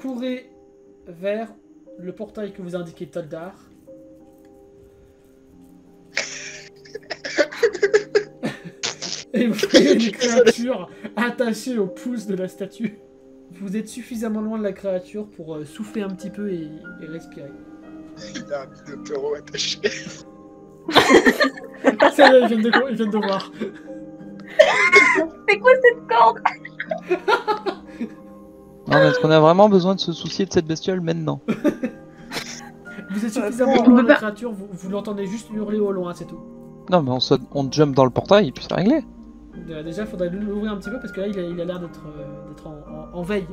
courez vers le portail que vous a indiqué Toldar. Et vous voyez une créature attachée au pouce de la statue. Vous êtes suffisamment loin de la créature pour souffler un petit peu et respirer. Il a un minotauro attaché. Ça y est, ils viennent de voir. C'est quoi cette corde? Non, mais est-ce qu'on a vraiment besoin de se soucier de cette bestiole maintenant? Vous êtes suffisamment loin de la créature, vous l'entendez juste hurler au loin, c'est tout. Non, mais on jump dans le portail et puis c'est réglé. Déjà, il faudrait l'ouvrir un petit peu parce que là, il a l'air d'être en veille.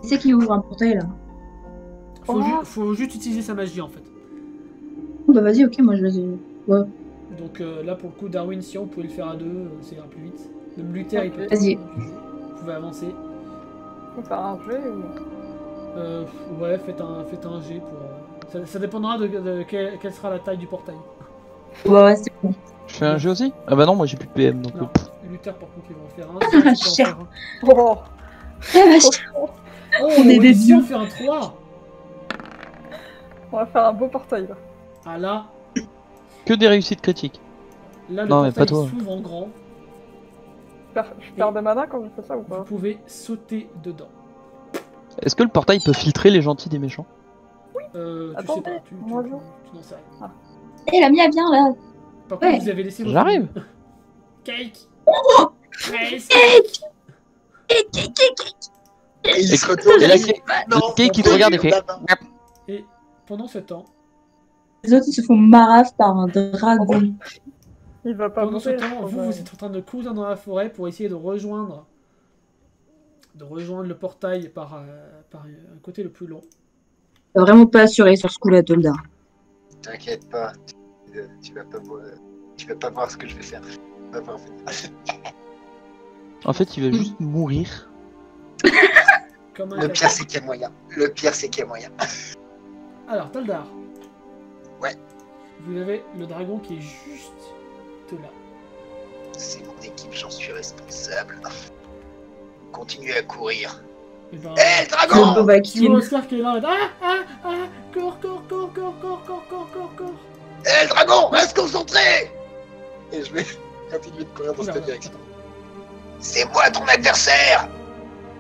Qui c'est qui ouvre un portail là? Faut juste utiliser sa magie en fait. Bah vas-y, ok, moi je vais. Ouais. Donc là, pour le coup, Darwin, si on pouvait le faire à deux, ça ira plus vite. Le Luther, il peut. Vas-y. Vous pouvez avancer. Faut faire un jet ou... Ouais, faites un jet pour. Ça dépendra de quelle sera la taille du portail. Ouais, c'est bon. Je fais un jeu aussi? Ah bah non, moi j'ai plus de PM donc. Non, Luther, par contre, il va en faire un. Si, tu peux en faire un. Oh, Ah, vache. Oh, On est oui, des si on dieux. fait un 3. on va faire un beau portail là. Ah là, Que des réussites critiques. le Non, mais portail pas toi. s'ouvre en grand. Je perds des mana quand je fais ça ou Vous pas? pouvez sauter dedans. Est-ce que le portail peut filtrer les gentils des méchants? Tu Attends, sais pas, tu moi, je- n'en sais rien. Eh, la mienne, viens là. Par contre, Ouais. vous avez laissé votre... J'arrive. Cake. Grace. Et il se retourne. Et la il dit, non, le cake qui on te peut regarde et lui fait. là-bas. Et pendant ce temps, Les autres ils se font maraf par un dragon. Il va pas pendant ce mourir. temps, vous êtes en train de courir dans la forêt pour essayer de rejoindre le portail par un côté le plus long. T'as vraiment pas assuré sur ce coup-là, Tolda. T'inquiète pas, tu vas pas voir ce que je vais faire. Tu vas voir, en fait. En fait, il va juste mourir. Comme un Le cacao. pire, c'est qu'il y a moyen. Le pire, c'est qu'il y a moyen. Alors, Taldar. Ouais. Vous avez le dragon qui est juste là. C'est mon équipe, j'en suis responsable. Continuez à courir. Et ben, Hé, le Le dragon! tu vois Bobakin. Oscar qui est là. Cours. Hé, le dragon! Reste concentré! Et je vais continuer de courir dans Oula. cette direction. C'est moi ton adversaire!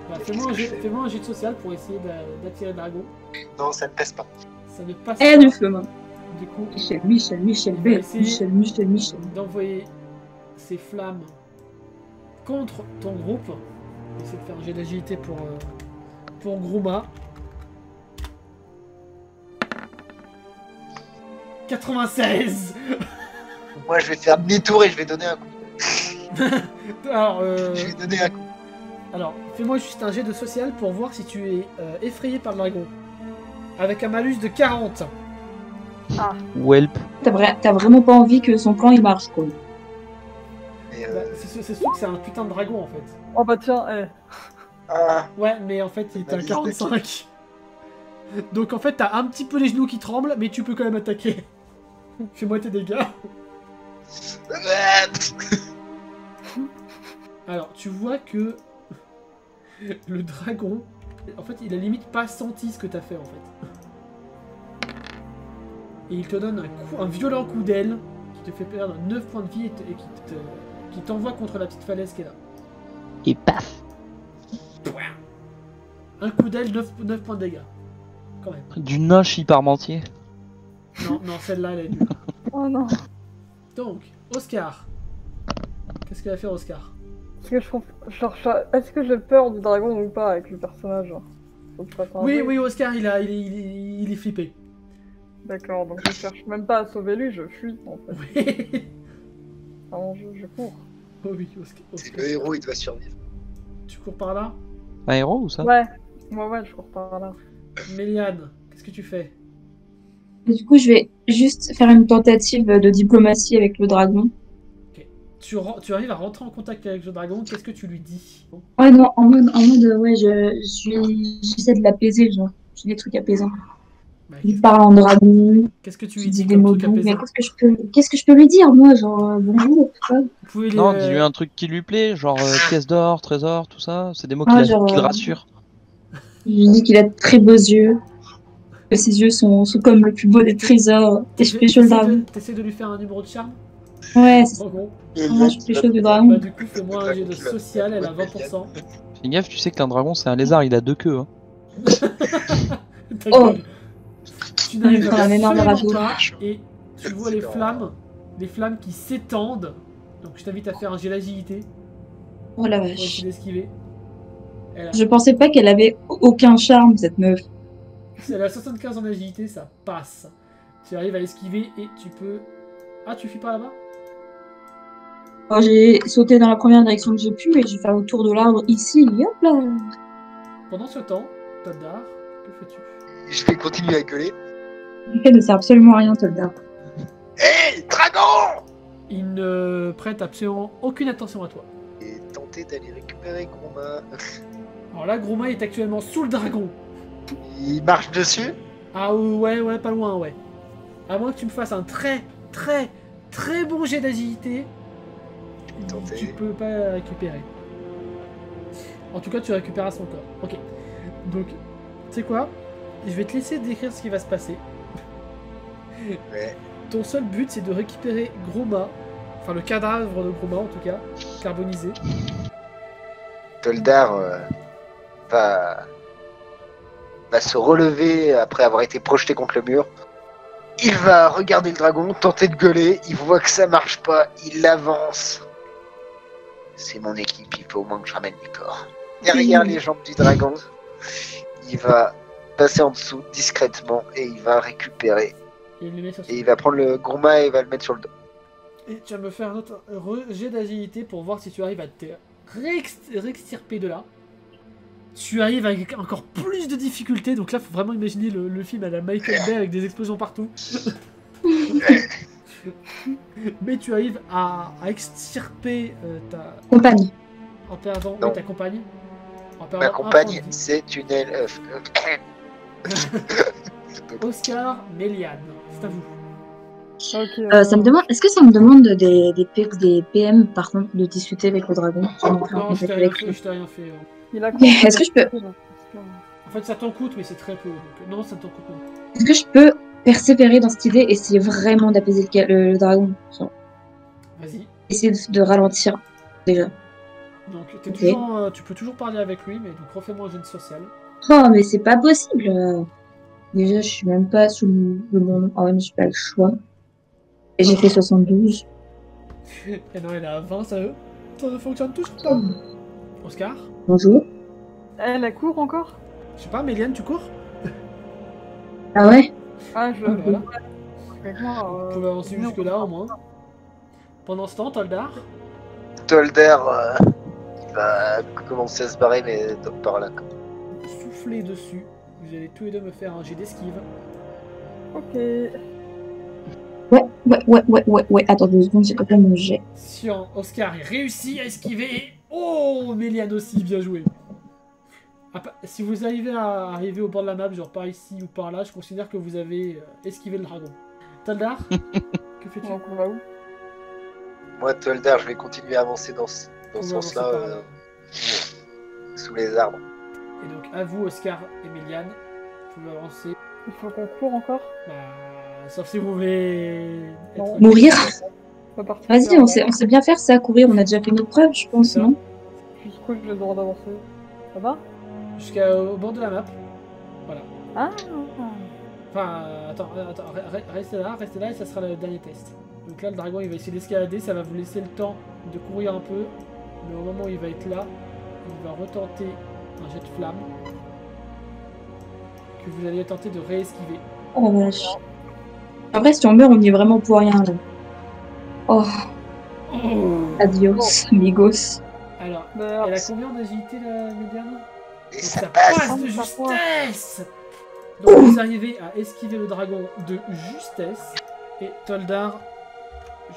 Bah, Qu'est-ce que je fais? fais-moi un jet de social pour essayer d'attirer le dragon. Non, ça ne pèse pas. Ça ne passe Eh, pas. du feu, moi. Du coup, Michel On va B. essayer. Michel. d'envoyer ces flammes contre ton groupe. Essayer de faire un jet d'agilité pour Grouma. 96. Moi, je vais faire demi-tour et je vais donner un coup. Alors, Je vais donner un coup. alors, fais-moi juste un jet de social pour voir si tu es effrayé par le dragon. Avec un malus de 40. Welp. T'as vraiment pas envie que son plan il marche, quoi. Et, Bah, c'est sûr que c'est un putain de dragon en fait. Oh bah tiens, ah, Ouais, mais en fait, il est à Malus de 45. Donc en fait, t'as un petit peu les genoux qui tremblent, mais tu peux quand même attaquer. Fais-moi tes dégâts. Alors, tu vois que le dragon, en fait, il a limite pas senti ce que t'as fait en fait. Et il te donne un violent coup d'aile qui te fait perdre 9 points de vie et qui t'envoie contre la petite falaise qui est là. Et paf. Un coup d'aile, 9 points de dégâts. Quand même. Du nain parmentier. Non, celle-là, elle est nulle. oh non. Donc, Oscar. Qu'est-ce qu'il va faire, Oscar? Est-ce que est-ce que j'ai peur du dragon ou pas avec le personnage genre? Faut que je fasse un jet. Oui, Oscar, il est flippé. D'accord, donc je cherche même pas à sauver lui, je fuis en fait. Oui, Vraiment, je cours. oh oui, Oscar. c'est le héros, il doit survivre. Tu cours par là? Un héros ou ça? Ouais, je cours par là. Méliane, qu'est-ce que tu fais? Et du coup, je vais juste faire une tentative de diplomatie avec le dragon. Tu arrives à rentrer en contact avec le dragon, qu'est-ce que tu lui dis? Ouais, non, en mode, ouais, j'essaie de l'apaiser, genre. J'ai des trucs apaisants. Bah, Il parle en dragon, qu'est-ce que tu je lui dis dis des comme mots truc doux. Mais apaisant? qu'est-ce que je peux lui dire, moi, genre, bonjour, tout ça. Vous pouvez les... Non, dis-lui un truc qui lui plaît, genre pièce d'or, trésor, tout ça. C'est des mots Ah, qui genre, le rassurent. Je lui dis qu'il a de très beaux yeux. Que ses yeux sont comme le plus beau des trésors. Et je pécho le dragon. T'essaies de lui faire un numéro de charme? Ouais, c'est En gros. moi, je pécho le Bah dragon. du coup, fais-moi un jet de social, elle a 20%. Fais gaffe, tu sais que un dragon c'est un lézard, il a 2 queues. Hein. Ta Oh. gueule. Tu n'arrives Un énorme absolument radeau. pas et tu vois les flammes qui s'étendent. Donc je t'invite à faire un jet d'agilité Oh la pour vache. essayer d'esquiver. Je pensais pas qu'elle avait aucun charme, cette meuf. Elle a 75 en agilité, ça passe. Tu arrives à esquiver et tu peux... Ah, tu fuis pas là-bas? Alors, j'ai sauté dans la première direction que j'ai pu et j'ai fait le tour de l'arbre ici. Hop là. Pendant ce temps, Toddar, que fais-tu? Je vais continuer à gueuler. Elle ne sert absolument à rien, Toldar. Hey, dragon! Il ne prête absolument aucune attention à toi. Et tenter d'aller récupérer Groma. Alors là, Groma est actuellement sous le dragon. Il marche dessus? Ah ouais, pas loin, ouais. À moins que tu me fasses un très bon jet d'agilité, Tenter. tu peux pas récupérer. En tout cas, tu récupéreras son corps. Ok. Donc, tu sais quoi? Je vais te laisser décrire ce qui va se passer. Ouais. Ton seul but, c'est de récupérer Groma, enfin le cadavre de Groma en tout cas, carbonisé. Toldar va se relever après avoir été projeté contre le mur. Il va regarder le dragon, tenter de gueuler. Il voit que ça marche pas. Il avance. C'est mon équipe. Il faut au moins que je ramène les corps. Derrière les jambes du dragon, il va passer en dessous discrètement et il va récupérer. Et il le met sur Et il va prendre le Groma et il va le mettre sur le dos. Et tu vas me faire un autre jet d'agilité pour voir si tu arrives à te réextirper de là. Tu arrives avec encore plus de difficultés, donc là faut vraiment imaginer le film à la Michael Bay avec des explosions partout. Mais tu arrives à extirper ta... Compagne. En perdant... Non. Oui, ta compagne. En Ma perdant un compagne, point de vie. c'est une elfe. Oscar, Méliane, c'est à vous. Ok, Ça me demande, est-ce que ça me demande des PM par contre de discuter avec le dragon? Non, je t'ai rien fait, Il a Est-ce que je peux, En fait, ça t'en coûte, mais c'est très peu. Donc, non, ça t'en coûte pas. est-ce que je peux persévérer dans cette idée et essayer vraiment d'apaiser le dragon? Genre, Vas-y. essayer de ralentir déjà. Donc, Ok. tu peux toujours parler avec lui, mais donc refais-moi un jeu de social. Oh, mais c'est pas possible. Déjà, je suis même pas sous le bon. Ah ouais, mais j'ai pas le choix. Et j'ai fait 72. Et non, elle est à 20, ça ne fonctionne toujours pas. Oscar? Bonjour. Elle court encore? Je sais pas, Méliane, tu cours? Ah ouais? Ah, je... Voilà. Avec moi, Vous pouvez avancer jusque-là, au moins. Pendant ce temps, Toldar? Toldar, il va commencer à se barrer, mais donc par là. Soufflez dessus. Vous allez tous les deux me faire un jet d'esquive. Ok. Ouais. Attends 2 secondes, j'ai pas fait mon jet. Sur Oscar, il réussit à esquiver. Oh, Méliane aussi, bien joué. Si vous arrivez à arriver au bord de la map, genre par ici ou par là, je considère que vous avez esquivé le dragon. Toldar, que fais-tu? Donc on va où? Moi, Toldar, je vais continuer à avancer dans ce On va sens-là, avancer par là. sous les arbres. Et donc, à vous, Oscar et Méliane, vous pouvez avancer. Il faut qu'on court encore? Bah, sauf si vous voulez... Non. Mourir? On va partir. Vas-y, on sait bien faire ça, courir. On a déjà fait nos preuves, je pense, non? Jusqu'où j'ai le droit d'avancer? Ça va? Jusqu'au bord de la map. Voilà. Ah. Enfin, attends, restez là et ça sera le dernier test. Donc là, le dragon, il va essayer d'escalader, ça va vous laisser le temps de courir un peu. Mais au moment où il va être là, il va retenter un jet de flamme. Que vous allez tenter de réesquiver. Oh la vache. Après, si on meurt, on y est vraiment pour rien, là. Oh, Oh. adios, amigos. Alors, Merde. elle a combien d'agilité, la médiane? Et Donc ça ça passe. passe de Ça passe. justesse. Donc vous arrivez à esquiver le dragon de justesse. Et Toldar,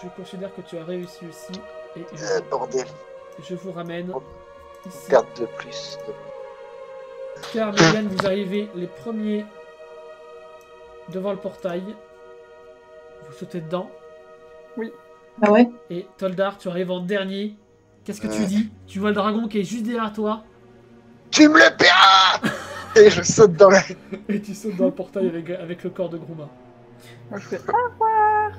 je considère que tu as réussi aussi. Et Bordel, je vous ramène une ici. perte de plus. Car Méliane, vous arrivez les premiers devant le portail. Vous sautez dedans. Ah ouais? Et Toldar, tu arrives en dernier. Qu'est-ce que tu dis? Tu vois le dragon qui est juste derrière toi. Tu me le paieras! Et je saute dans la... Et tu sautes dans le portail avec le corps de Gruma. Moi, je fais Et le portail.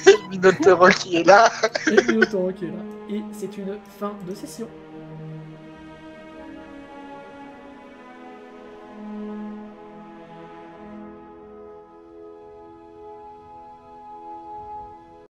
le Minotauro qui est là. Et le Minotauro qui est là. Et c'est une fin de session.